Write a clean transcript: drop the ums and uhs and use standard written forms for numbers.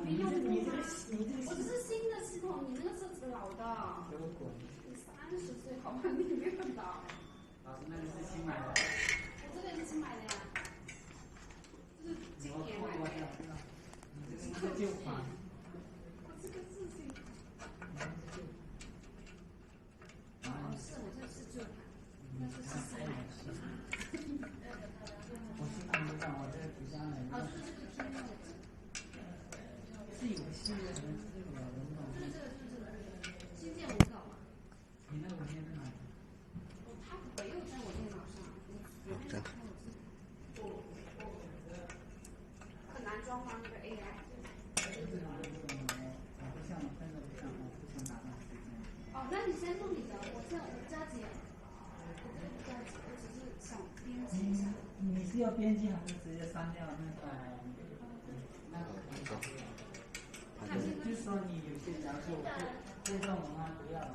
没用过吗？我这是新的系统，你那个是老的。给我滚！你30岁好吧？你没有老。老师，那你是新买的？我这个也是新买的呀，这是今年买的。你这个是旧款。我这个是新款。哦，是我这是旧款，那是新买的。我是看不到，我这个底下呢。哦，就是这个天亮的。是有个系列，可能是这个文稿。就是这个，新建文稿嘛。你那个文件在哪里？它没有在我电脑上，这样。很难装吗？那个 AI。不像，真的不像，我不想打断时间。哦，那你先弄你的，我不着急，我这个不着急，我只是想编辑一下。你是要编辑还是直接删掉那个？就是说你有些假如说这段文案不要了。